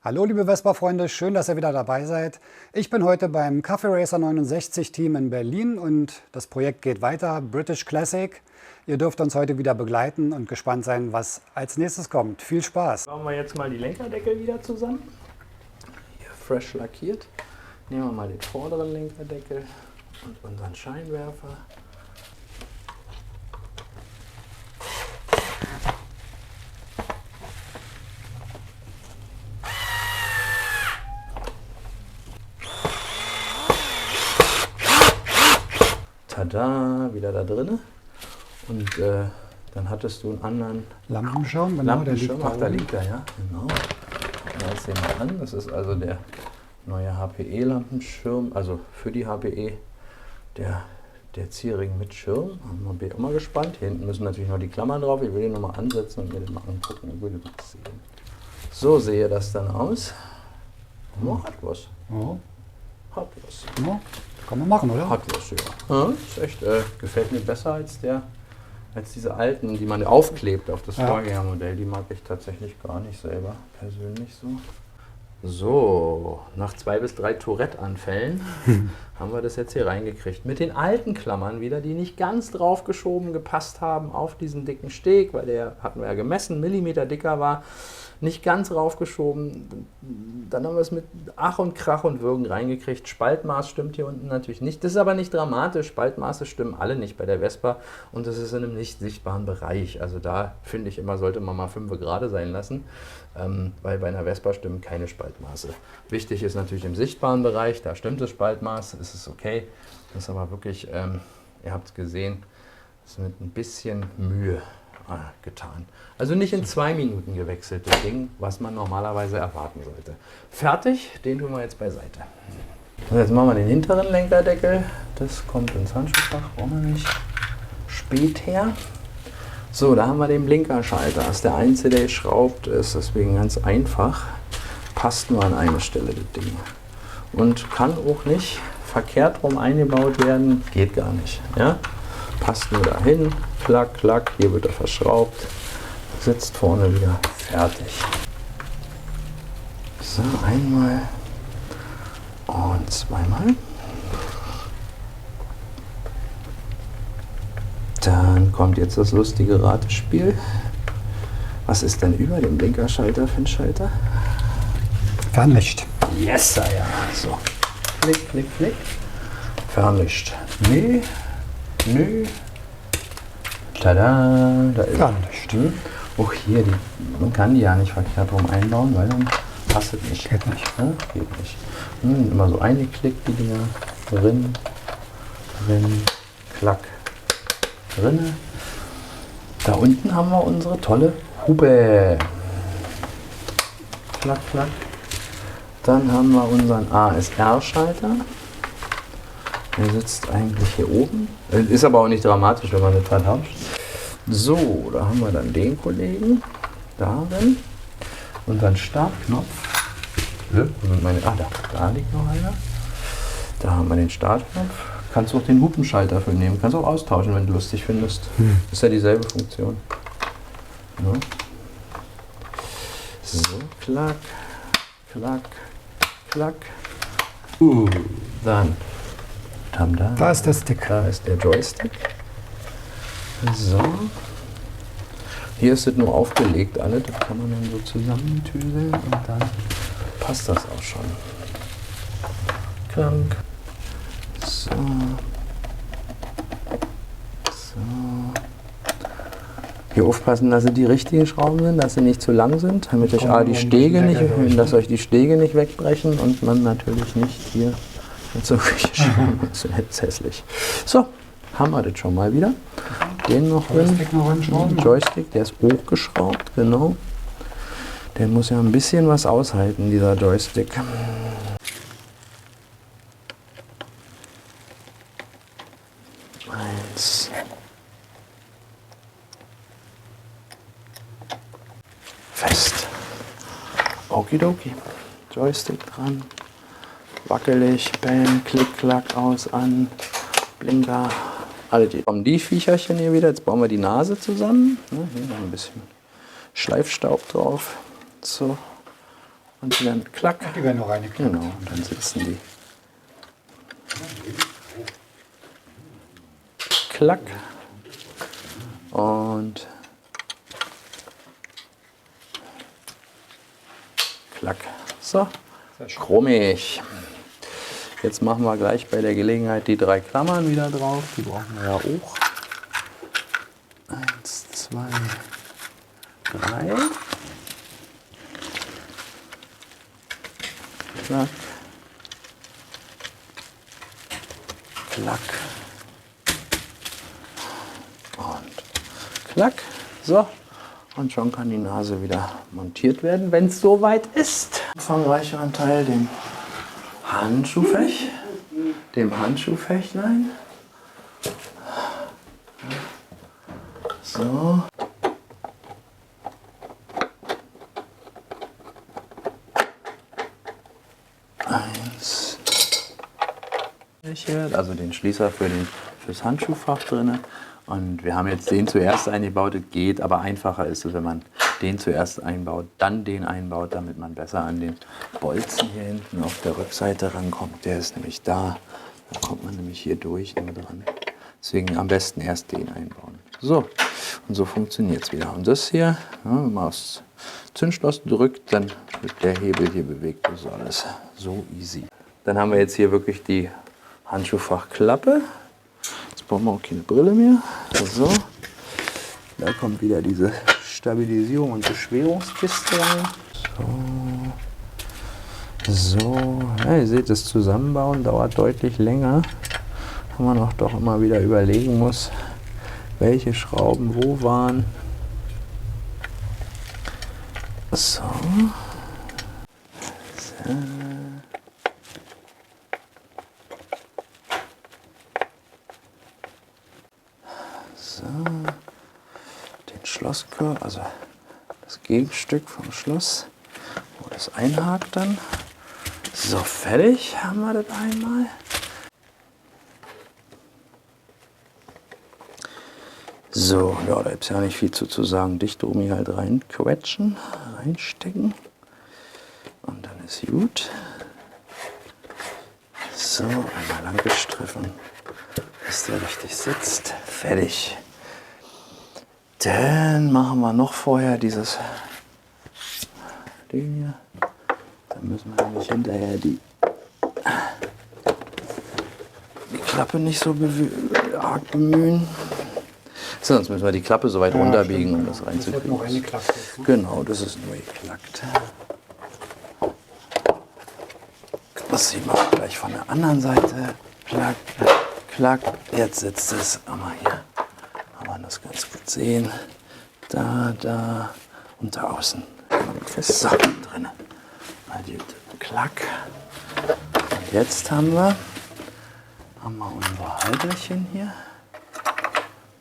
Hallo liebe Vespa-Freunde, schön, dass ihr wieder dabei seid. Ich bin heute beim Cafe Racer 69 Team in Berlin und das Projekt geht weiter, British Classic. Ihr dürft uns heute wieder begleiten und gespannt sein, was als nächstes kommt. Viel Spaß! Bauen wir jetzt mal die Lenkerdeckel wieder zusammen. Hier fresh lackiert. Nehmen wir mal den vorderen Lenkerdeckel und unseren Scheinwerfer. Tada, wieder da drin. Und dann hattest du einen anderen Lampenschirm, genau, Lampenschirm. der liegt da Da oben. liegt er, ja, genau. Jetzt sehen wir an, das ist also der neue HPE-Lampenschirm, also für die HPE, der Zierring mit Schirm. Bin ich auch mal gespannt. Hier hinten müssen natürlich noch die Klammern drauf. Ich will den nochmal ansetzen und mir den mal angucken. Ich will den mal sehen. So sehe das dann aus. Oh, hat was. Oh. Hat was. Ja, kann man machen, oder? Hat was, ja. Ist echt, gefällt mir besser als diese alten, die man aufklebt auf das Vorgängermodell. Die mag ich tatsächlich gar nicht selber, persönlich so. So, nach 2 bis 3 Tourette-Anfällen haben wir das jetzt hier reingekriegt. Mit den alten Klammern wieder, die nicht ganz draufgeschoben gepasst haben auf diesen dicken Steg, weil der, hatten wir ja gemessen, Millimeter dicker war. Nicht ganz raufgeschoben. Dann haben wir es mit Ach und Krach und Würgen reingekriegt. Spaltmaß stimmt hier unten natürlich nicht. Das ist aber nicht dramatisch. Spaltmaße stimmen alle nicht bei der Vespa und das ist in einem nicht sichtbaren Bereich. Also da finde ich immer, sollte man mal 5 gerade sein lassen, weil bei einer Vespa stimmen keine Spaltmaße. Wichtig ist natürlich im sichtbaren Bereich, da stimmt das Spaltmaß, ist es okay. Das ist aber wirklich, ihr habt es gesehen, ist mit ein bisschen Mühe getan. Also nicht in 2 Minuten gewechselt, das Ding, was man normalerweise erwarten sollte. Fertig, den tun wir jetzt beiseite. So, jetzt machen wir den hinteren Lenkerdeckel. Das kommt ins Handschuhfach, brauchen wir nicht. Später. So, da haben wir den Blinkerschalter. Das ist der einzige, der geschraubt ist, deswegen ganz einfach. Passt nur an eine Stelle, das Ding. Und kann auch nicht verkehrt rum eingebaut werden, geht gar nicht. Ja? Passt nur dahin, klack, klack, hier wird er verschraubt, sitzt vorne wieder, fertig. So, einmal und zweimal. Dann kommt jetzt das lustige Ratespiel. Was ist denn über dem Blinkerschalter für ein Schalter? Fernlicht. Yes, ja. So, klick, klick, klick. Fernlicht. Nee. Nö. Tada, da ist Fernlicht. Auch hier, man kann die ja nicht verkehrt rum einbauen, weil dann passt es nicht. Geht nicht. Ja, geht nicht. Immer so eingeklickt, die Dinger. Drin, klack, drin. Da unten haben wir unsere tolle Hupe. Klack, klack. Dann haben wir unseren ASR-Schalter. Der sitzt eigentlich hier oben. Ist aber auch nicht dramatisch, wenn man das vertauscht. So, da haben wir dann den Kollegen. Darin. Und dann Startknopf. Da liegt noch einer. Da haben wir den Startknopf. Kannst du auch den Hupenschalter für nehmen. Kannst auch austauschen, wenn du lustig findest. Ist ja dieselbe Funktion. Ja. So, klack, klack, klack. Dann. Da ist der Stick. Da ist der Joystick. So. Hier ist es nur aufgelegt, alle. Das kann man dann so zusammentüseln und dann passt das auch schon. Krank. So. So. Hier aufpassen, dass sie die richtigen Schrauben sind, dass sie nicht zu lang sind, damit euch die Stege nicht, dass euch die Stege nicht wegbrechen und man natürlich nicht hier so ist jetzt hässlich. So, haben wir das schon mal wieder. Den noch drin. Joystick, der ist hochgeschraubt, genau. Der muss ja ein bisschen was aushalten, dieser Joystick. Eins. Fest. Okidoki. Joystick dran. Wackelig, bam, klick, klack, aus, an, Blinker, alle die. Kommen die Viecherchen hier wieder, jetzt bauen wir die Nase zusammen. Hier noch ein bisschen Schleifstaub drauf. So. und wieder mit Klack. Die werden noch reingeklemmt. Genau, und dann sitzen die. Klack. Und Klack. So, chromig. Jetzt machen wir gleich bei der Gelegenheit die 3 Klammern wieder drauf. Die brauchen wir ja auch. 1, 2, 3. Klack. Klack. Und klack. So. Und schon kann die Nase wieder montiert werden, wenn es soweit ist. Umfangreicheren Teil dem Handschuhfechtlein. So. Eins. Also den Schließer fürs Handschuhfach drin. Und wir haben jetzt den zuerst eingebaut, das geht, aber einfacher ist es, wenn man den zuerst einbaut, dann den einbaut, damit man besser an den Bolzen hier hinten auf der Rückseite rankommt. Der ist nämlich da, da kommt man nämlich hier durch nur dran. Deswegen am besten erst den einbauen. So, und so funktioniert es wieder. Und das hier, ja, wenn man aufs Zündschloss drückt, dann wird der Hebel hier bewegt. Das ist alles so easy. Dann haben wir jetzt hier wirklich die Handschuhfachklappe. Jetzt brauchen wir auch keine Brille mehr. So, da kommt wieder diese Stabilisierung und Beschwerungskiste rein. So, ja, ihr seht, das Zusammenbauen dauert deutlich länger, wenn man auch doch immer wieder überlegen muss, welche Schrauben wo waren. So. So. Den Schlosskörper, also das Gegenstück vom Schloss, wo das einhakt dann. So, fertig haben wir das einmal. So, ja, da gibt es ja nicht viel zu sagen. Dichtgummi halt reinquetschen, reinstecken und dann ist gut. So, einmal lang gestriffen, bis der richtig sitzt. Fertig. Dann machen wir noch vorher dieses Ding hier. Dann müssen wir nämlich hinterher die Klappe nicht so arg bemühen. Sonst müssen wir die Klappe so weit runterbiegen, um das reinzukriegen. Noch eine Klappe. Genau, das ist nur geklackt. Das sieht man gleich von der anderen Seite. Klack, klack. Jetzt sitzt es. Aber hier kann man das ganz gut sehen. Da und da außen. Fest drin. Klack. Und jetzt haben wir unser Halterchen hier.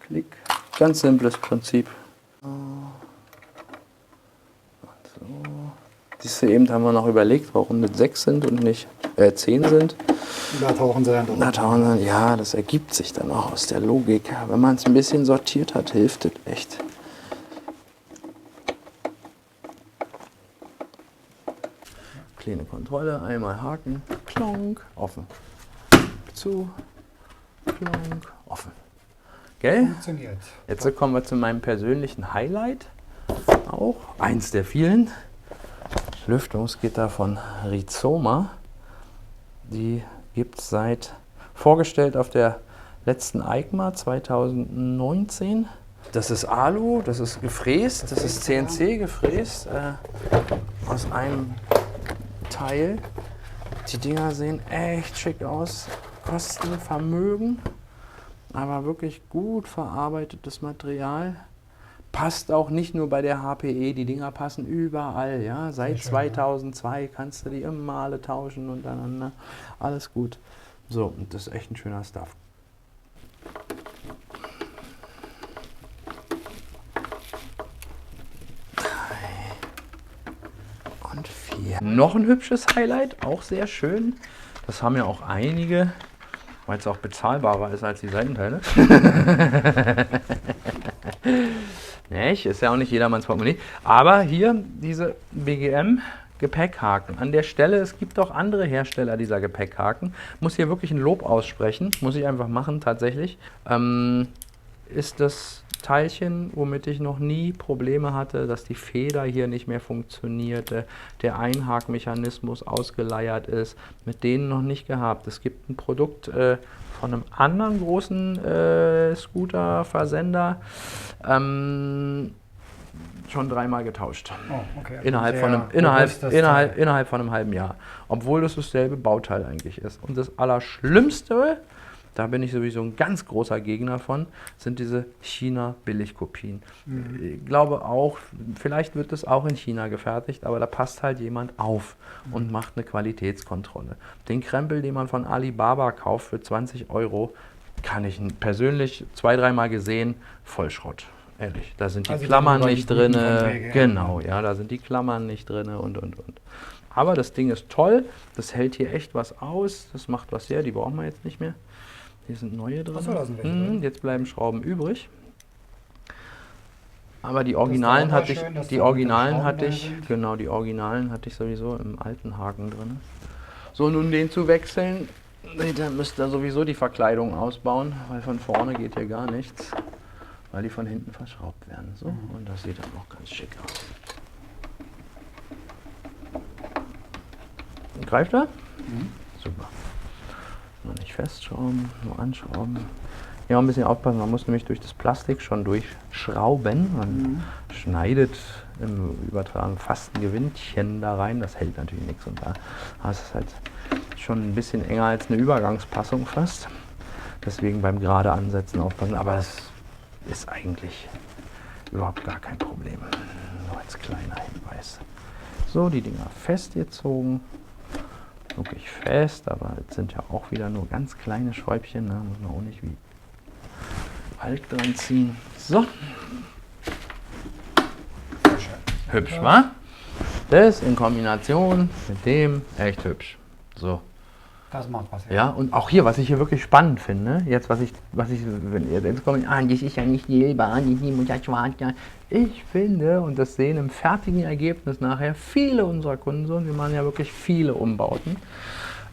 Klick. Ganz simples Prinzip. Und so. Siehst du, eben haben wir noch überlegt, warum das 6 sind und nicht 10 sind. Da tauchen sie dann drin. Da tauchen sie, ja, das ergibt sich dann auch aus der Logik. Wenn man es ein bisschen sortiert hat, hilft das echt. Kleine Kontrolle, einmal haken, klonk, offen. Zu, klonk, offen. Gell? Funktioniert. Jetzt kommen wir zu meinem persönlichen Highlight. Auch eins der vielen. Lüftungsgitter von Rizoma. Die gibt es vorgestellt auf der letzten EICMA 2019. Das ist Alu, das ist gefräst, das ist CNC gefräst aus einem Teil. Die Dinger sehen echt schick aus, kosten Vermögen, aber wirklich gut verarbeitetes Material. Passt auch nicht nur bei der HPE, die Dinger passen überall. Ja? Seit 2002 kannst du die immer alle tauschen untereinander. Alles gut. So, und das ist echt ein schöner Stuff. Und 4. Noch ein hübsches Highlight, auch sehr schön. Das haben ja auch einige, weil es auch bezahlbarer ist als die Seitenteile. Nicht? Ist ja auch nicht jedermanns Portemonnaie. Aber hier diese BGM Gepäckhaken. An der Stelle, es gibt auch andere Hersteller dieser Gepäckhaken. Muss hier wirklich ein Lob aussprechen, muss ich einfach machen tatsächlich. Ist das Teilchen, womit ich noch nie Probleme hatte, dass die Feder hier nicht mehr funktionierte, der Einhakmechanismus ausgeleiert ist, mit denen noch nicht gehabt. Es gibt ein Produkt von einem anderen großen Scooter-Versender, schon 3-mal getauscht. Oh, okay. Innerhalb von einem halben Jahr. Obwohl das dasselbe Bauteil eigentlich ist. Und das Allerschlimmste, da bin ich sowieso ein ganz großer Gegner von, sind diese China-Billigkopien. Ich glaube auch, vielleicht wird das auch in China gefertigt, aber da passt halt jemand auf und macht eine Qualitätskontrolle. Den Krempel, den man von Alibaba kauft für 20 €, kann ich persönlich 2-3 Mal gesehen, Vollschrott. Ehrlich, da sind die Also Klammern dann nicht über die drin. guten Verträge, Genau, ja, da sind die Klammern nicht drin und. Aber das Ding ist toll, das hält hier echt was aus, das macht was her, die brauchen wir jetzt nicht mehr. Hier sind neue drin. Ach so, da sind welche drin. Jetzt bleiben Schrauben übrig. Aber die Originalen hatte ich, schön, dass die da Originalen Schrauben hatte drin ich, sind. genau, die Originalen hatte ich sowieso im alten Haken drin. So, nun den zu wechseln, da müsst ihr sowieso die Verkleidung ausbauen, weil von vorne geht hier gar nichts, weil die von hinten verschraubt werden. So, und das sieht dann auch ganz schick aus. Greift er? Super. Nur nicht festschrauben, nur anschrauben. Ja, ein bisschen aufpassen, man muss nämlich durch das Plastik schon durchschrauben. Man schneidet im Übertragen fast ein Gewindchen da rein, das hält natürlich nichts. Und da ist es halt schon ein bisschen enger als eine Übergangspassung fast. Deswegen beim gerade Ansetzen aufpassen, aber es ist eigentlich überhaupt gar kein Problem. Nur als kleiner Hinweis. So, die Dinger festgezogen. Wirklich fest, aber es sind ja auch wieder nur ganz kleine Schräubchen, ne? Muss man auch nicht wie Hulk dran ziehen. So. Hübsch, wa? Das in Kombination mit dem echt hübsch. So. Das macht was. Ja, und auch hier, was ich hier wirklich spannend finde, jetzt wenn ihr jetzt kommt, das ist ja nicht silber, das muss ja schwarz sein. Ich finde, und das sehen im fertigen Ergebnis nachher viele unserer Kunden so, und wir machen ja wirklich viele Umbauten,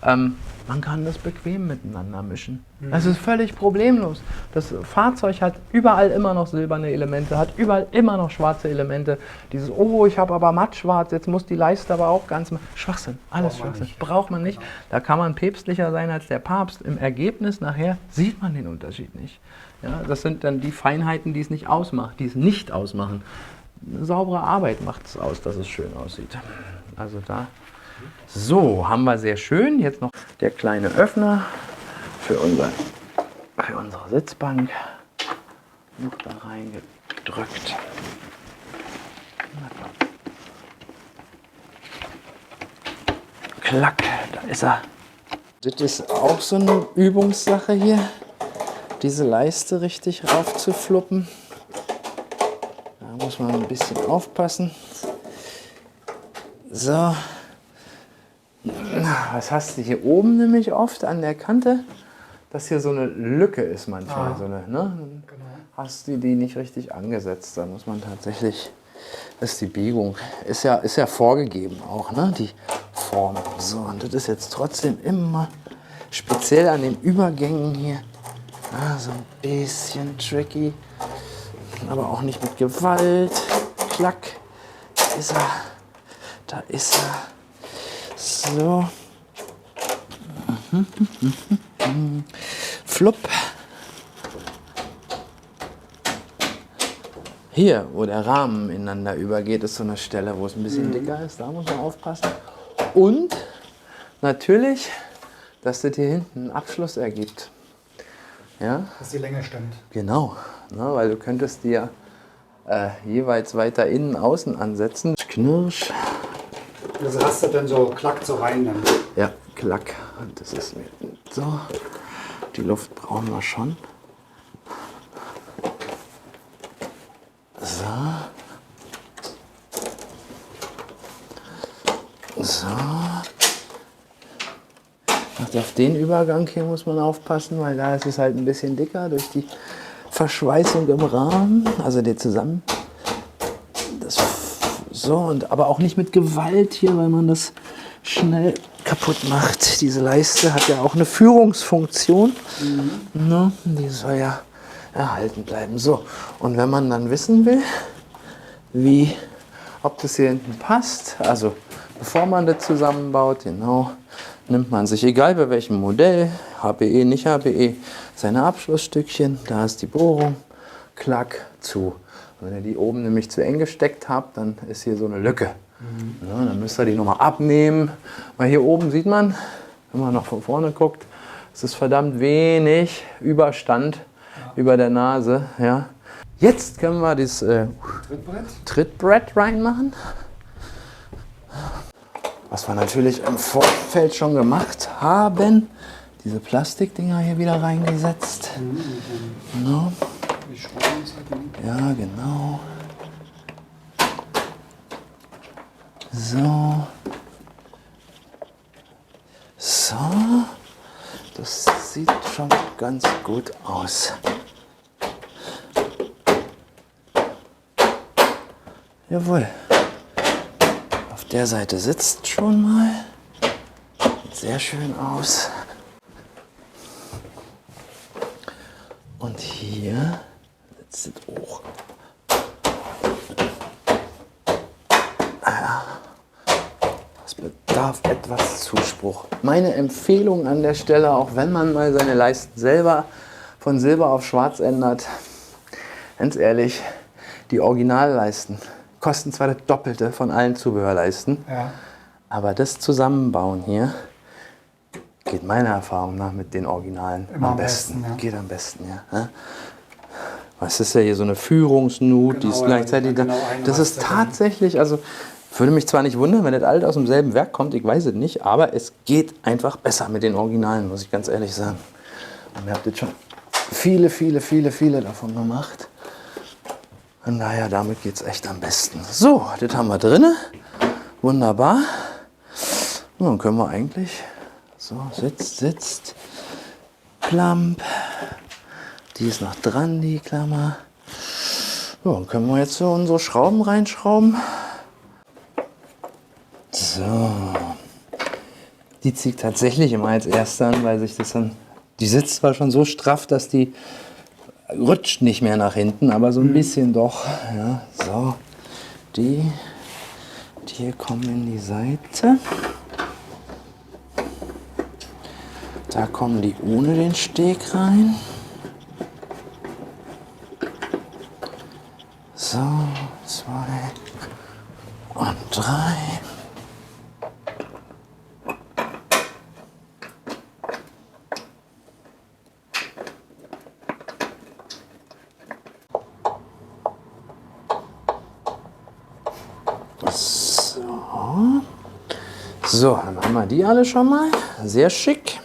man kann das bequem miteinander mischen. Das ist völlig problemlos. Das Fahrzeug hat überall immer noch silberne Elemente, hat überall immer noch schwarze Elemente. Dieses, oh, ich habe aber matt schwarz, jetzt muss die Leiste aber auch ganz... Schwachsinn, alles Schwachsinn. Braucht man nicht. Da kann man päpstlicher sein als der Papst. Im Ergebnis nachher sieht man den Unterschied nicht. Ja, das sind dann die Feinheiten, die es nicht ausmacht, die es nicht ausmachen. Eine saubere Arbeit macht es aus, dass es schön aussieht. Also da... So, haben wir sehr schön. Jetzt noch der kleine Öffner für unsere Sitzbank. Noch da reingedrückt. Klack, da ist er. Das ist auch so eine Übungssache hier, diese Leiste richtig raufzufluppen. Da muss man ein bisschen aufpassen. So. Was hast du hier oben nämlich oft an der Kante? Dass hier so eine Lücke ist manchmal. So eine, ne? Genau. Hast du die nicht richtig angesetzt, dann muss man tatsächlich, das ist die Biegung, ist ja vorgegeben auch, ne? Die Form. So, und das ist jetzt trotzdem immer speziell an den Übergängen hier so ein bisschen tricky, aber auch nicht mit Gewalt. Klack, da ist er, da ist er. So. Flupp. Hier, wo der Rahmen ineinander übergeht, ist so eine Stelle, wo es ein bisschen dicker ist. Da muss man aufpassen. Und natürlich, dass das hier hinten einen Abschluss ergibt. Ja? Dass die Länge stimmt. Genau, ne, weil du könntest dir jeweils weiter innen, außen ansetzen. Knirsch. Das rastet dann so, klackt so rein dann. Ja, klack. Und das ist mir so. Die Luft brauchen wir schon. So. So. Und auf den Übergang hier muss man aufpassen, weil da ist es halt ein bisschen dicker durch die Verschweißung im Rahmen. Also der zusammen. Das So, und aber auch nicht mit Gewalt hier, weil man das schnell kaputt macht. Diese Leiste hat ja auch eine Führungsfunktion. Ne? Die soll ja erhalten bleiben. So, und wenn man dann wissen will, ob das hier hinten passt, also bevor man das zusammenbaut, genau, nimmt man sich, egal bei welchem Modell, HPE, nicht HPE, seine Abschlussstückchen, da ist die Bohrung, klack, zu. Und wenn ihr die oben nämlich zu eng gesteckt habt, dann ist hier so eine Lücke. Ja, dann müsst ihr die nochmal abnehmen, weil hier oben sieht man, wenn man noch von vorne guckt, es ist verdammt wenig Überstand über der Nase. Ja. Jetzt können wir das Trittbrett reinmachen. Was wir natürlich im Vorfeld schon gemacht haben. Diese Plastikdinger hier wieder reingesetzt. No. Ja, genau. So. So. Das sieht schon ganz gut aus. Jawohl. Auf der Seite sitzt schon mal. Sieht sehr schön aus. Und hier sitzt es auch. Das bedarf etwas Zuspruch. Meine Empfehlung an der Stelle, auch wenn man mal seine Leisten selber von Silber auf Schwarz ändert, ganz ehrlich, die Originalleisten kosten zwar das Doppelte von allen Zubehörleisten, aber das Zusammenbauen hier geht meiner Erfahrung nach mit den Originalen immer am besten. ja. Geht am besten, ja. Was ist ja hier so eine Führungsnut, die ist Genau, gleichzeitig da. genau Das ist tatsächlich, also würde mich zwar nicht wundern, wenn das alt aus demselben Werk kommt, ich weiß es nicht, aber es geht einfach besser mit den Originalen, muss ich ganz ehrlich sagen. Und ihr habt jetzt schon viele davon gemacht. Und naja, damit geht es echt am besten. So, das haben wir drin. Wunderbar. Und dann können wir eigentlich, so, sitzt, Klamp. Die ist noch dran, die Klammer. So, dann können wir jetzt so unsere Schrauben reinschrauben. So. Die zieht tatsächlich immer als erste an, weil sich das dann, die sitzt zwar schon so straff, dass die rutscht nicht mehr nach hinten, aber so ein bisschen doch. Ja, so, die hier kommen in die Seite. Da kommen die ohne den Steg rein. So, 2 und 3. So, dann haben wir die alle schon mal. Sehr schick.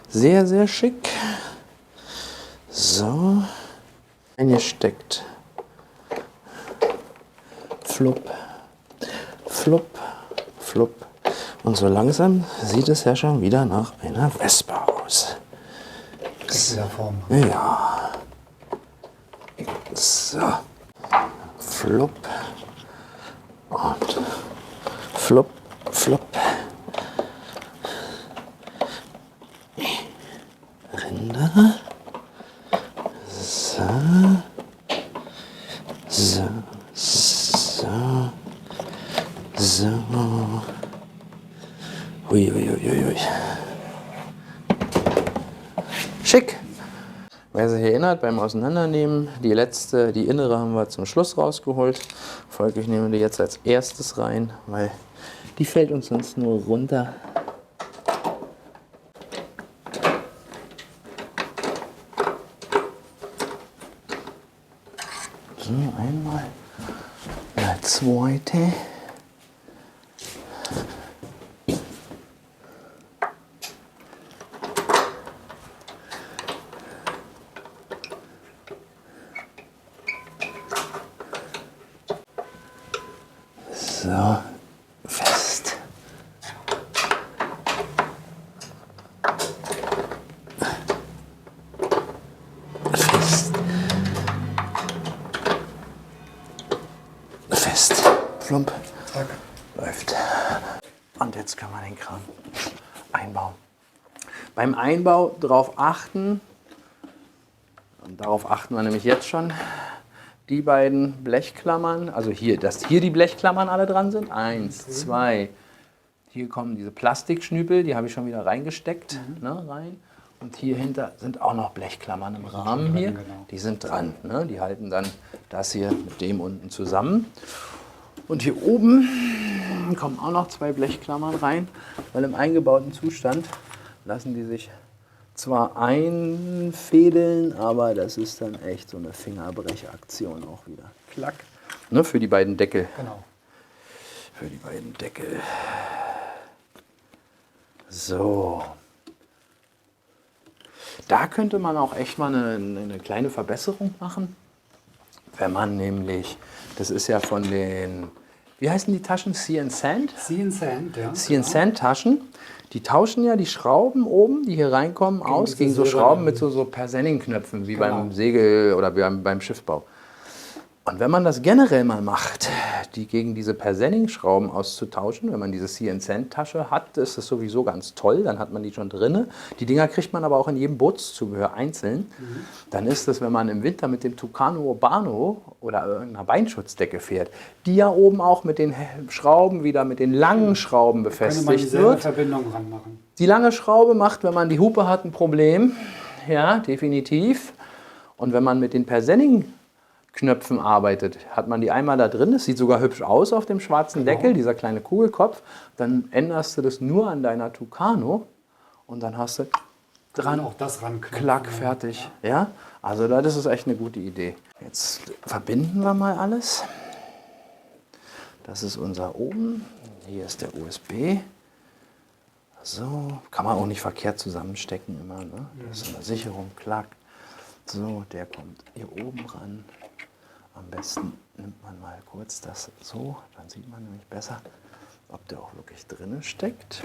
Sehr schick. So. Eingesteckt. Flupp. Flupp. Flupp. Und so langsam sieht es ja schon wieder nach einer Wespe aus. Form. Ja. So. Flupp. Und flupp. Flop. Rinder. So. So. So. So. Ui. Schick. Wer sich erinnert, beim Auseinandernehmen, die innere haben wir zum Schluss rausgeholt. Folglich nehmen wir die jetzt als erstes rein, weil die fällt uns sonst nur runter. So, einmal eine zweite. So, fest. Fest. flump, Zack. läuft. Und jetzt können wir den Kran einbauen. Beim Einbau darauf achten, und darauf achten wir nämlich jetzt schon, die beiden Blechklammern, also hier, dass hier die Blechklammern alle dran sind. 1, 2, hier kommen diese Plastikschnüpel, die habe ich schon wieder reingesteckt, ne, rein. Und hier hinter sind auch noch Blechklammern im Rahmen hier. Genau. Die sind dran. Ne? Die halten dann das hier mit dem unten zusammen. Und hier oben kommen auch noch 2 Blechklammern rein, weil im eingebauten Zustand lassen die sich zwar einfädeln, aber das ist dann echt so eine Fingerbrechaktion auch wieder. Klack. Ne, für die beiden Deckel. Genau. Für die beiden Deckel. So. Da könnte man auch echt mal eine kleine Verbesserung machen, wenn man nämlich, das ist ja von den, wie heißen die Taschen? Sea Sand? Sea Sand, ja. Sea Sand Taschen. Die tauschen ja die Schrauben oben, die hier reinkommen, aus gegen so Schrauben mit so Persenning-Knöpfen, wie beim Segel oder wie beim Schiffbau. Und wenn man das generell mal macht, die gegen diese Persenning-Schrauben auszutauschen, wenn man diese Sea Sand Tasche hat, ist das sowieso ganz toll, dann hat man die schon drinne. Die Dinger kriegt man aber auch in jedem Bootszubehör einzeln. Dann ist es, wenn man im Winter mit dem Tucano Urbano oder irgendeiner Beinschutzdecke fährt, die ja oben auch mit den Schrauben wieder mit den langen Schrauben befestigt Könnte man dieselbe wird. Verbindung ranmachen. Die lange Schraube macht, wenn man die Hupe hat, ein Problem. Ja, definitiv. Und wenn man mit den Persenning-Knöpfen arbeitet, hat man die einmal da drin. Es sieht sogar hübsch aus auf dem schwarzen Deckel, dieser kleine Kugelkopf. Dann änderst du das nur an deiner Tucano und dann hast du dran, auch das ranknüpfen. klack, fertig. Ja? Also das ist echt eine gute Idee. Jetzt verbinden wir mal alles. Das ist unser oben. Hier ist der USB. So, kann man auch nicht verkehrt zusammenstecken immer. Ne? Das ist eine Sicherung, klack. So, der kommt hier oben ran. Am besten nimmt man mal kurz das so, dann sieht man nämlich besser, ob der auch wirklich drinnen steckt.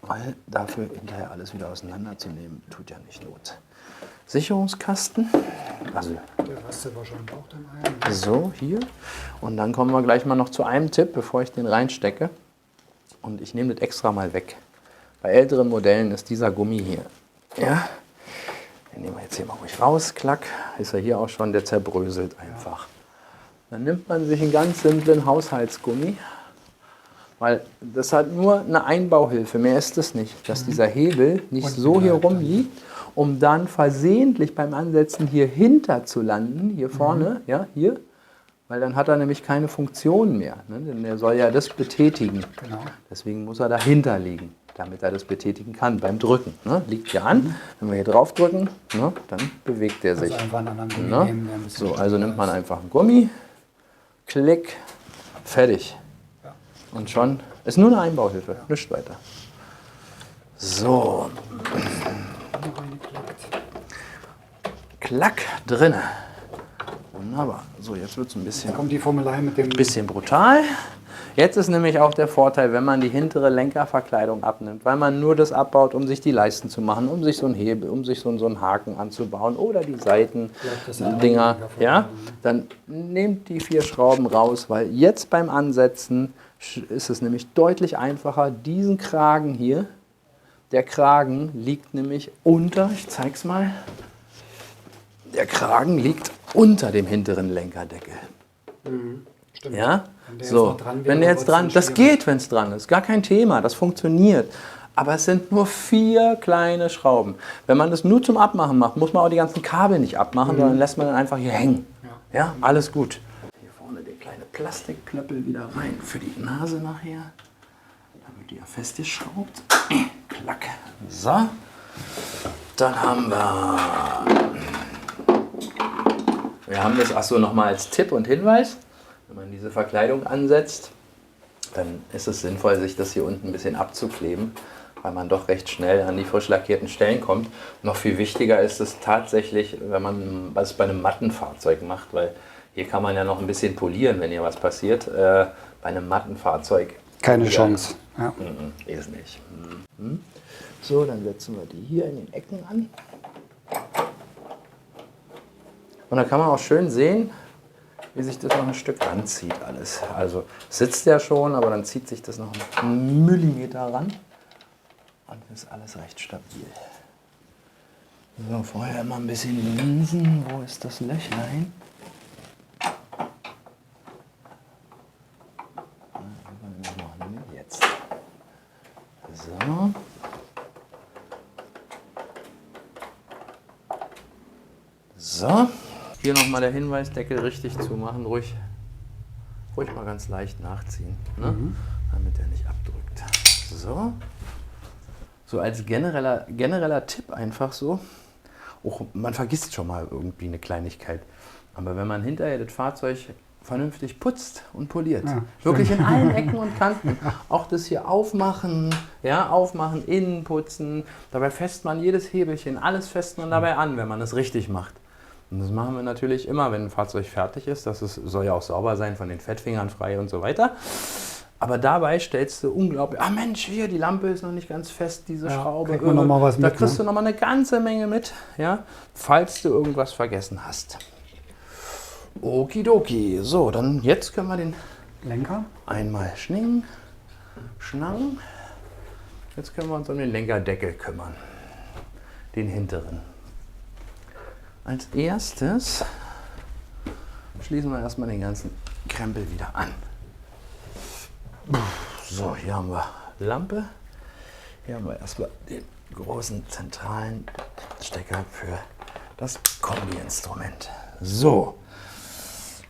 Weil dafür hinterher alles wieder auseinanderzunehmen, tut ja nicht Not. Sicherungskasten, also Der Rest der wahrscheinlich auch dann ein. so hier. Und dann kommen wir gleich mal noch zu einem Tipp, bevor ich den reinstecke. Und ich nehme das extra mal weg. Bei älteren Modellen ist dieser Gummi hier. Ja, den nehmen wir jetzt hier mal ruhig raus. Klack, ist er hier auch schon, der zerbröselt einfach. Dann nimmt man sich einen ganz simplen Haushaltsgummi, weil das hat nur eine Einbauhilfe, mehr ist es nicht. Dass dieser Hebel nicht so hier rumliegt, um dann versehentlich beim Ansetzen hier hinter zu landen, hier vorne, ja, hier. Weil dann hat er nämlich keine Funktion mehr. Ne? Denn er soll ja das betätigen. Genau. Deswegen muss er dahinter liegen, damit er das betätigen kann beim Drücken. Ne? Liegt hier an. Wenn wir hier drauf drücken, ne, dann bewegt er sich. Also einfach einen anderen Gummi Ne? nehmen, der ein bisschen So, also nimmt man einfach einen Gummi, Klick, fertig. Ja. Und schon ist nur eine Einbauhilfe, nichts weiter. So, noch reingeklickt. klack, drinne. Wunderbar. So, jetzt wird es ein bisschen Da kommt die Formelei mit dem brutal. Jetzt ist nämlich auch der Vorteil, wenn man die hintere Lenkerverkleidung abnimmt, weil man nur das abbaut, um sich die Leisten zu machen, um sich so einen Hebel, um sich so einen Haken anzubauen oder die Seitendinger, ja, dann nehmt die 4 Schrauben raus, weil jetzt beim Ansetzen ist es nämlich deutlich einfacher, diesen Kragen hier, der Kragen liegt nämlich unter, ich zeig's mal, der Kragen liegt unter dem hinteren Lenkerdeckel. Stimmt. Ja? Wenn der So, jetzt noch dran wäre, wenn der jetzt dran, wird's das dann schwierig. geht, wenn es dran ist, gar kein Thema, das funktioniert. Aber es sind nur 4 kleine Schrauben. Wenn man das nur zum Abmachen macht, muss man auch die ganzen Kabel nicht abmachen, sondern lässt man dann einfach hier hängen. Ja, alles gut. Hier vorne der kleine Plastikklöppel wieder rein für die Nase nachher. Damit die ja festgeschraubt. Klack. So. Dann haben wir haben das, achso, nochmal als Tipp und Hinweis, wenn man diese Verkleidung ansetzt, dann ist es sinnvoll, sich das hier unten ein bisschen abzukleben, weil man doch recht schnell an die frisch lackierten Stellen kommt. Noch viel wichtiger ist es tatsächlich, wenn man was bei einem matten Fahrzeug macht, weil hier kann man ja noch ein bisschen polieren, wenn hier was passiert. Bei einem matten Fahrzeug Keine Chance. Ja. ist nicht. So, dann setzen wir die hier in den Ecken an. Und da kann man auch schön sehen, wie sich das noch ein Stück anzieht alles. Also sitzt ja schon, aber dann zieht sich das noch einen Millimeter ran und ist alles recht stabil. So, vorher immer ein bisschen linsen. Wo ist das Löchlein? Jetzt. So. So. Hier nochmal der Hinweis, Deckel richtig zumachen, ruhig mal ganz leicht nachziehen, ne? Damit er nicht abdrückt. So. So als genereller Tipp einfach so. Auch, man vergisst schon mal irgendwie eine Kleinigkeit. Aber wenn man hinterher das Fahrzeug vernünftig putzt und poliert, Ja, wirklich in allen Ecken und Kanten, auch das hier aufmachen, ja, aufmachen, innen putzen, dabei fässt man jedes Hebelchen, alles fässt man dabei an, wenn man es richtig macht. Und das machen wir natürlich immer, wenn ein Fahrzeug fertig ist. Soll ja auch sauber sein, von den Fettfingern frei und so weiter. Aber dabei stellst du unglaublich, Mensch, hier, die Lampe ist noch nicht ganz fest, diese Schraube. Kriegt man noch mal was da mit, kriegst ne? du noch mal eine ganze Menge mit, ja, falls du irgendwas vergessen hast. Okidoki. So, dann jetzt können wir den Lenker. einmal schnangen. Jetzt können wir uns um den Lenkerdeckel kümmern. Den hinteren. Als erstes schließen wir erstmal den ganzen Krempel wieder an. So, hier haben wir Lampe. Hier haben wir erstmal den großen zentralen Stecker für das Kombi-Instrument. So,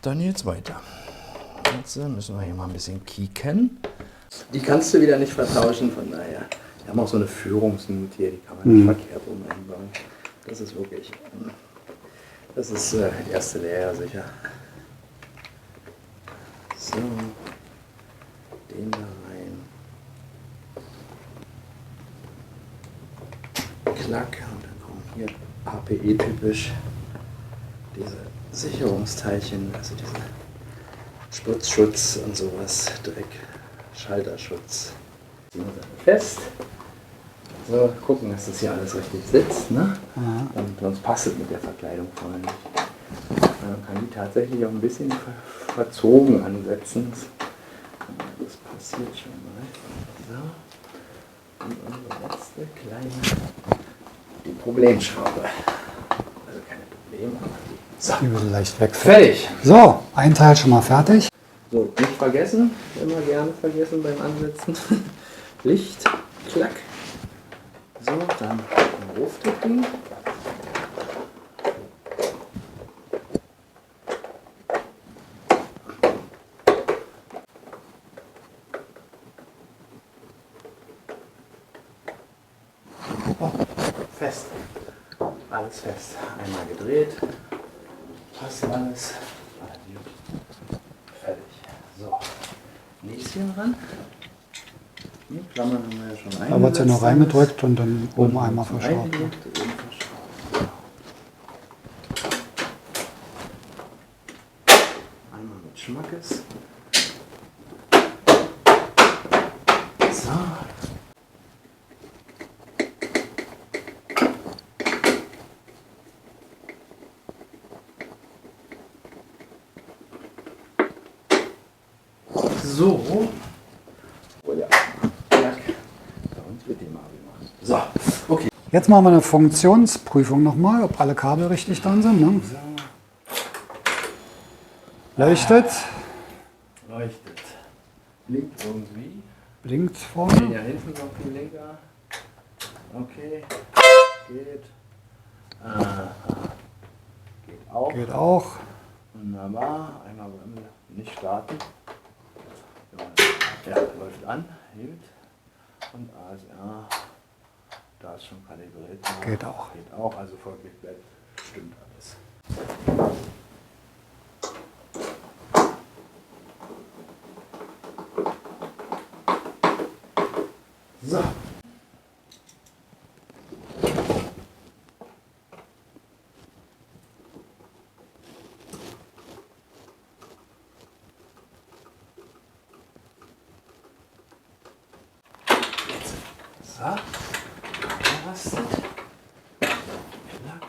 dann geht's weiter. Jetzt müssen wir hier mal ein bisschen kicken. Die kannst du wieder nicht vertauschen, von daher. Wir haben auch so eine Führungsnut hier, die kann man nicht verkehrt rum einbauen. Das ist wirklich, das ist erste Leer sicher. So, den da rein. Klack, und dann kommen hier HPE-typisch diese Sicherungsteilchen, also diese Spritzschutz und sowas, Dreck, Schalterschutz. Ziehen wir fest. So, gucken, dass das hier alles richtig sitzt, ne? Ja. Und sonst passt es mit der Verkleidung vorne nicht. Man kann die tatsächlich auch ein bisschen verzogen ansetzen. Das passiert schon mal. So. Und unsere letzte kleine, die Problemschraube. Also keine Probleme, aber die. So. Die wird leicht weg. Fertig. So, ein Teil schon mal fertig. So, nicht vergessen, immer gerne vergessen beim Ansetzen. Licht, klack. So, dann ein Rufdrückding. Fest. Alles fest. Einmal gedreht. Passt alles. Fertig. So. Näschen ran. Die Klammern haben wir ja schon eingesetzt. Da wird sie noch reingedrückt und dann oben einmal verschraubt. Eingedrückt, oben verschraubt. Einmal mit Schmackes. So. So. Oh ja. Klack. Bei uns wird die mal gemacht. So. Okay. Jetzt machen wir eine Funktionsprüfung nochmal, ob alle Kabel richtig dran sind. Ne? Leuchtet, Leuchtet. Blinkt irgendwie. blinkt Hier vorne. hinten noch die Blinker. Okay. Geht. Geht auch. Geht auch. Wunderbar. Einmal Bremse. Nicht starten. Ja, läuft an. Gut. Und ASR. Da ist schon kalibriert. Geht auch. Geht auch. Also folglich bleibt stimmt alles. So. So. Rastet. Klack.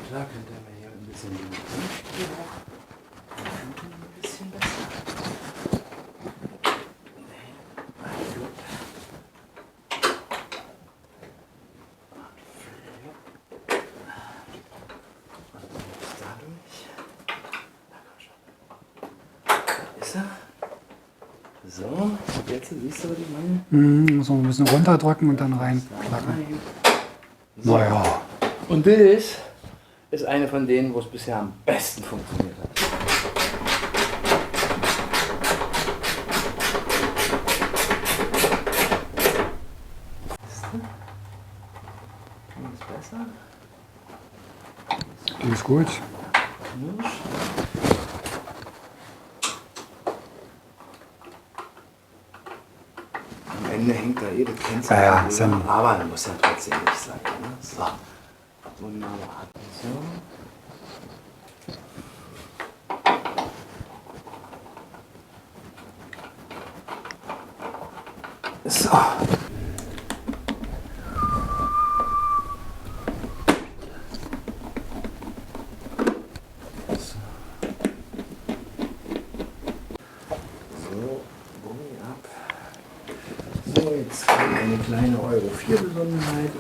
Klack, hinter mir hier ein bisschen die hoch. So, jetzt siehst du, was ich meine? So ein bisschen runterdrücken und dann rein. Nein. Naja. Und das ist eine von denen, wo es bisher am besten funktioniert hat. Ist besser? Die ist gut. Am Ende hängt da das Kennzeichen. Ja, drüber, aber muss ja trotzdem nicht sein. Ne? So, wunderbar. So. So. Gummi ab. So, jetzt kommt eine kleine Euro 4 Besonderheit.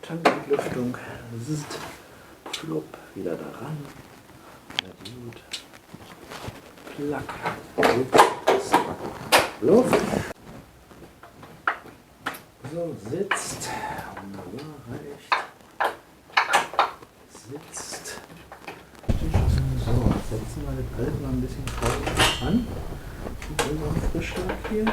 Tankentlüftung. Zzt. Flupp. Wieder daran. Gut. Plack. Luft. So, sitzt. Wunderbar, reicht. Sitzt. So, setzen wir das alles mal ein bisschen vorsichtig an. Mit unserem Frischlack hier.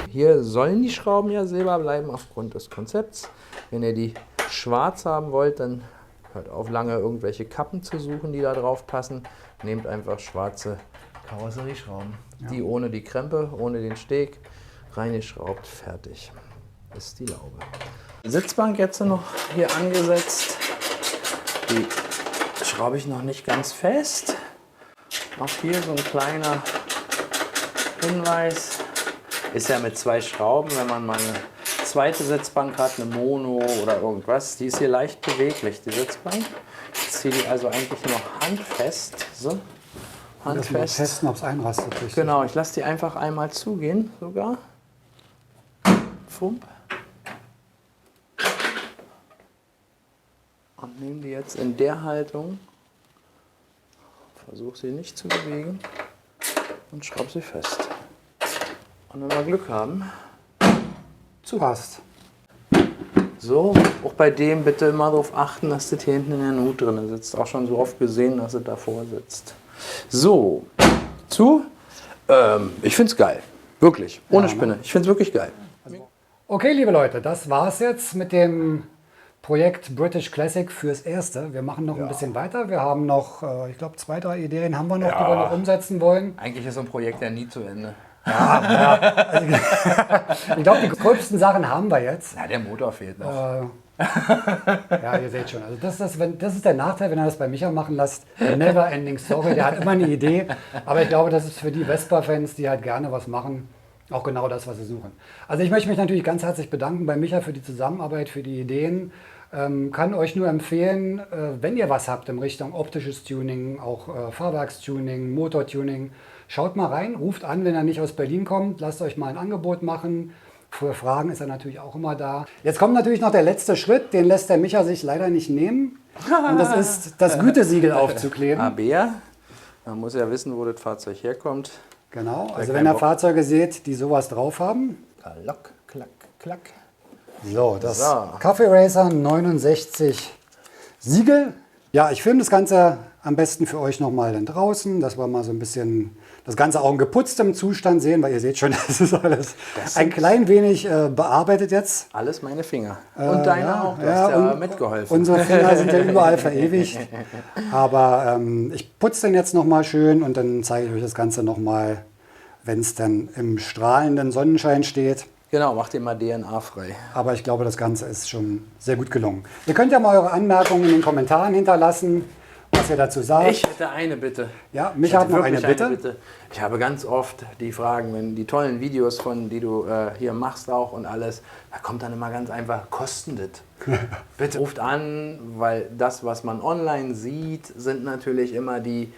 Hier sollen die Schrauben ja silber bleiben aufgrund des Konzepts. Wenn ihr die schwarz haben wollt, dann hört auf, lange irgendwelche Kappen zu suchen, die da drauf passen. Nehmt einfach schwarze Karosserieschrauben. Ja. Die ohne die Krempe, ohne den Steg, reingeschraubt, fertig. Ist die Laube. Sitzbank jetzt noch hier angesetzt. Die schraube ich noch nicht ganz fest. Auch hier so ein kleiner Hinweis. Ist ja mit 2 Schrauben, wenn man mal eine zweite Sitzbank hat, eine Mono oder irgendwas. Die ist hier leicht beweglich, die Sitzbank. Ich ziehe die also eigentlich noch handfest. So, handfest. Testen, ob es einrastet. Richtig. Genau, ich lasse die einfach einmal zugehen sogar. Fump. Und nehme die jetzt in der Haltung. Versuche sie nicht zu bewegen und schraube sie fest. Und wenn wir Glück haben, passt. So, auch bei dem bitte immer darauf achten, dass das hier hinten in der Nut drin sitzt. Auch schon so oft gesehen, dass es davor sitzt. So, ich finde es geil. Wirklich, ohne Spinne. Ich finde es wirklich geil. Okay, liebe Leute, das war's jetzt mit dem Projekt British Classic fürs Erste. Wir machen noch ein bisschen weiter. Wir haben noch, ich glaube, 2, 3 Ideen haben wir noch, die wir noch umsetzen wollen. Eigentlich ist so ein Projekt ja nie zu Ende. Ja. Also, ich glaube, die gröbsten Sachen haben wir jetzt. Ja, der Motor fehlt noch. Ja, ihr seht schon. Also das ist der Nachteil, wenn ihr das bei Micha machen lasst. Never ending story. Der hat immer eine Idee. Aber ich glaube, das ist für die Vespa-Fans, die halt gerne was machen, auch genau das, was sie suchen. Also ich möchte mich natürlich ganz herzlich bedanken bei Micha für die Zusammenarbeit, für die Ideen. Kann euch nur empfehlen, wenn ihr was habt in Richtung optisches Tuning, auch Fahrwerkstuning, Motortuning, schaut mal rein, ruft an, wenn er nicht aus Berlin kommt, lasst euch mal ein Angebot machen. Für Fragen ist er natürlich auch immer da. Jetzt kommt natürlich noch der letzte Schritt, den lässt der Micha sich leider nicht nehmen. Und das ist das Gütesiegel aufzukleben. Aber man muss ja wissen, wo das Fahrzeug herkommt. Genau, also wenn ihr Fahrzeuge seht, die sowas drauf haben. Klack, klack, klack. So, das Cafe Racer 69 Siegel. Ja, ich filme das Ganze am besten für euch nochmal dann draußen, dass wir mal so ein bisschen das Ganze auch in geputztem Zustand sehen, weil ihr seht schon, das ist alles ein klein wenig bearbeitet jetzt. Alles meine Finger. Und deine auch, du hast ja mitgeholfen. Unsere Finger sind ja überall verewigt. Aber ich putze den jetzt nochmal schön und dann zeige ich euch das Ganze nochmal, wenn es dann im strahlenden Sonnenschein steht. Genau, macht ihr mal DNA-frei. Aber ich glaube, das Ganze ist schon sehr gut gelungen. Ihr könnt ja mal eure Anmerkungen in den Kommentaren hinterlassen, was ihr dazu sagt. Ich hätte eine Bitte. Ja, mich hat noch eine Bitte. Ich habe ganz oft die Fragen, wenn die tollen Videos die du hier machst auch und alles, da kommt dann immer ganz einfach, kostet das? Bitte ruft an, weil das, was man online sieht, sind natürlich immer die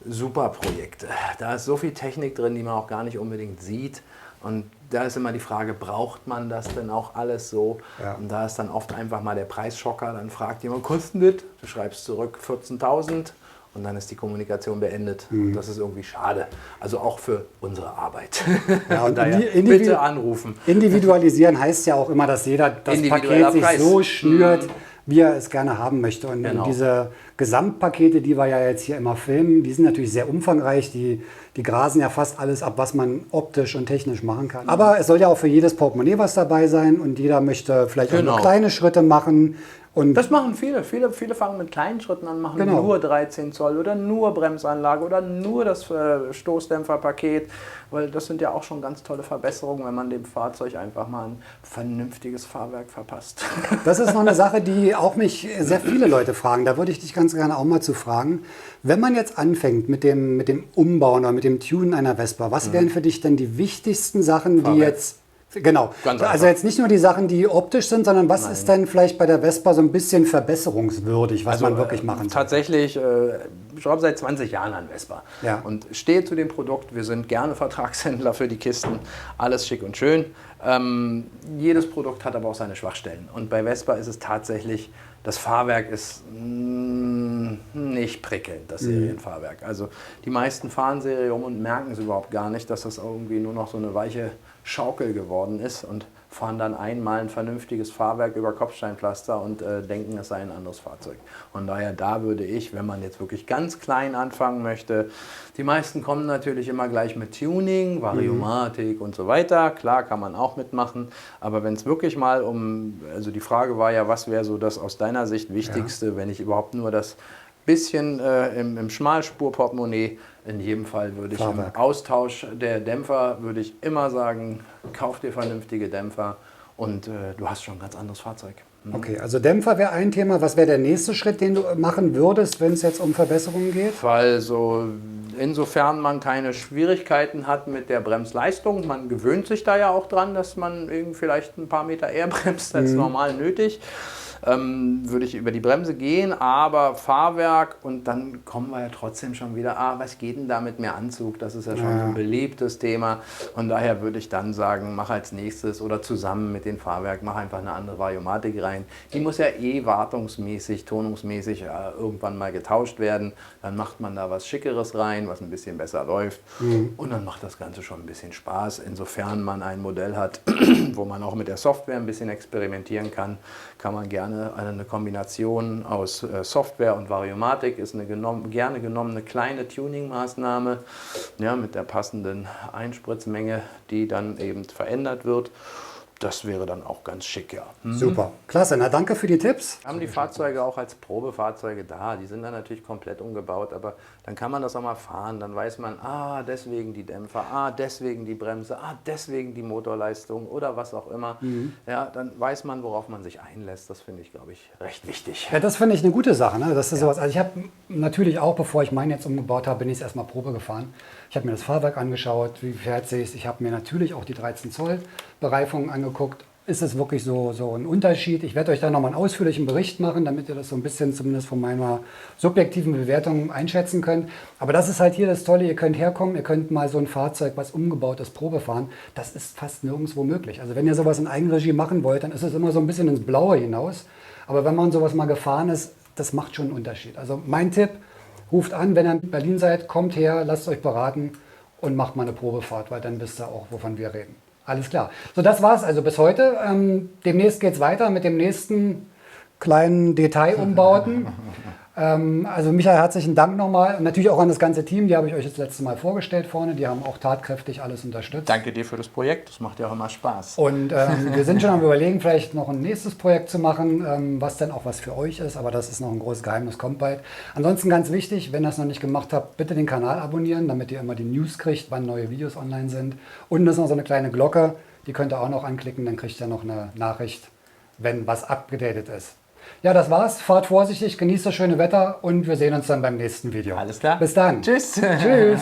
Superprojekte. Da ist so viel Technik drin, die man auch gar nicht unbedingt sieht. Und da ist immer die Frage, braucht man das denn auch alles so? Ja. Und da ist dann oft einfach mal der Preisschocker, dann fragt jemand, kostet das? Du schreibst zurück 14.000 und dann ist die Kommunikation beendet. Und das ist irgendwie schade. Also auch für unsere Arbeit. Ja, und daher bitte anrufen. Individualisieren heißt ja auch immer, dass jeder das Individueller Paket sich Preis. so schnürt, wie er es gerne haben möchte. Und Genau. diese Gesamtpakete, die wir ja jetzt hier immer filmen, die sind natürlich sehr umfangreich. Die grasen ja fast alles ab, was man optisch und technisch machen kann. Aber es soll ja auch für jedes Portemonnaie was dabei sein und jeder möchte vielleicht auch nur kleine Schritte machen. Und das machen viele. Viele fangen mit kleinen Schritten an, machen nur 13 Zoll oder nur Bremsanlage oder nur das Stoßdämpferpaket, weil das sind ja auch schon ganz tolle Verbesserungen, wenn man dem Fahrzeug einfach mal ein vernünftiges Fahrwerk verpasst. Das ist noch eine Sache, die auch mich sehr viele Leute fragen. Da würde ich dich ganz gerne auch mal zu fragen. Wenn man jetzt anfängt mit dem Umbauen oder mit dem Tunen einer Vespa, was wären für dich denn die wichtigsten Sachen, die jetzt... Genau, also jetzt nicht nur die Sachen, die optisch sind, sondern was ist denn vielleicht bei der Vespa so ein bisschen verbesserungswürdig, was man wirklich machen soll? Tatsächlich, ich schraube seit 20 Jahren an Vespa und stehe zu dem Produkt. Wir sind gerne Vertragshändler für die Kisten, alles schick und schön. Jedes Produkt hat aber auch seine Schwachstellen und bei Vespa ist es tatsächlich, das Fahrwerk ist nicht prickelnd, das Serienfahrwerk. Also die meisten fahren Serie um und merken es überhaupt gar nicht, dass das irgendwie nur noch so eine weiche Schaukel geworden ist und fahren dann einmal ein vernünftiges Fahrwerk über Kopfsteinpflaster und denken, es sei ein anderes Fahrzeug. Von daher, da würde ich, wenn man jetzt wirklich ganz klein anfangen möchte, die meisten kommen natürlich immer gleich mit Tuning, Variomatik und so weiter. Klar, kann man auch mitmachen, aber wenn es wirklich mal also die Frage war ja, was wäre so das aus deiner Sicht Wichtigste, wenn ich überhaupt nur das bisschen im Schmalspurportemonnaie. In jedem Fall würde ich im Austausch der Dämpfer, würde ich immer sagen, kauf dir vernünftige Dämpfer und du hast schon ein ganz anderes Fahrzeug. Okay, also Dämpfer wäre ein Thema. Was wäre der nächste Schritt, den du machen würdest, wenn es jetzt um Verbesserungen geht? Also insofern man keine Schwierigkeiten hat mit der Bremsleistung, man gewöhnt sich da ja auch dran, dass man irgendwie vielleicht ein paar Meter eher bremst als normal nötig. Würde ich über die Bremse gehen, aber Fahrwerk und dann kommen wir ja trotzdem schon wieder, was geht denn da mit mehr Anzug? Das ist ja schon so ein beliebtes Thema und daher würde ich dann sagen, mach als nächstes oder zusammen mit dem Fahrwerk, mach einfach eine andere Variomatik rein. Die muss ja wartungsmäßig, tonungsmäßig irgendwann mal getauscht werden, dann macht man da was Schickeres rein, was ein bisschen besser läuft und dann macht das Ganze schon ein bisschen Spaß, insofern man ein Modell hat, wo man auch mit der Software ein bisschen experimentieren kann, kann man gerne eine Kombination aus Software und Variomatik, ist eine gerne genommene kleine Tuning-Maßnahme mit der passenden Einspritzmenge, die dann eben verändert wird. Das wäre dann auch ganz schick, ja. Super, klasse. Na, danke für die Tipps. Wir haben die Fahrzeuge auch als Probefahrzeuge da. Die sind dann natürlich komplett umgebaut, aber dann kann man das auch mal fahren. Dann weiß man, deswegen die Dämpfer, deswegen die Bremse, deswegen die Motorleistung oder was auch immer. Ja, dann weiß man, worauf man sich einlässt. Das finde ich, glaube ich, recht wichtig. Ja, das finde ich eine gute Sache. Ne? Das ist sowas. Also ich habe natürlich auch, bevor ich meinen jetzt umgebaut habe, bin ich es erstmal Probe gefahren. Ich habe mir das Fahrwerk angeschaut, wie fährt sich. Ich habe mir natürlich auch die 13 Zoll Bereifung angeguckt. Ist es wirklich so ein Unterschied? Ich werde euch da nochmal einen ausführlichen Bericht machen, damit ihr das so ein bisschen zumindest von meiner subjektiven Bewertung einschätzen könnt. Aber das ist halt hier das Tolle, ihr könnt herkommen, ihr könnt mal so ein Fahrzeug, was umgebaut ist, Probe fahren. Das ist fast nirgendwo möglich. Also wenn ihr sowas in Eigenregie machen wollt, dann ist es immer so ein bisschen ins Blaue hinaus. Aber wenn man sowas mal gefahren ist, das macht schon einen Unterschied. Also mein Tipp, ruft an, wenn ihr in Berlin seid, kommt her, lasst euch beraten und macht mal eine Probefahrt, weil dann wisst ihr auch, wovon wir reden. Alles klar. So, das war's also bis heute. Demnächst geht's weiter mit dem nächsten kleinen Detailumbauten. Also Michael, herzlichen Dank nochmal. Und natürlich auch an das ganze Team, die habe ich euch das letzte Mal vorgestellt vorne. Die haben auch tatkräftig alles unterstützt. Danke dir für das Projekt, das macht ja auch immer Spaß. Und wir sind schon am Überlegen, vielleicht noch ein nächstes Projekt zu machen, was dann auch was für euch ist. Aber das ist noch ein großes Geheimnis, kommt bald. Ansonsten ganz wichtig, wenn ihr das noch nicht gemacht habt, bitte den Kanal abonnieren, damit ihr immer die News kriegt, wann neue Videos online sind. Und das ist noch so eine kleine Glocke, die könnt ihr auch noch anklicken, dann kriegt ihr noch eine Nachricht, wenn was abgedatet ist. Ja, das war's. Fahrt vorsichtig, genießt das schöne Wetter und wir sehen uns dann beim nächsten Video. Alles klar. Bis dann. Tschüss. Tschüss.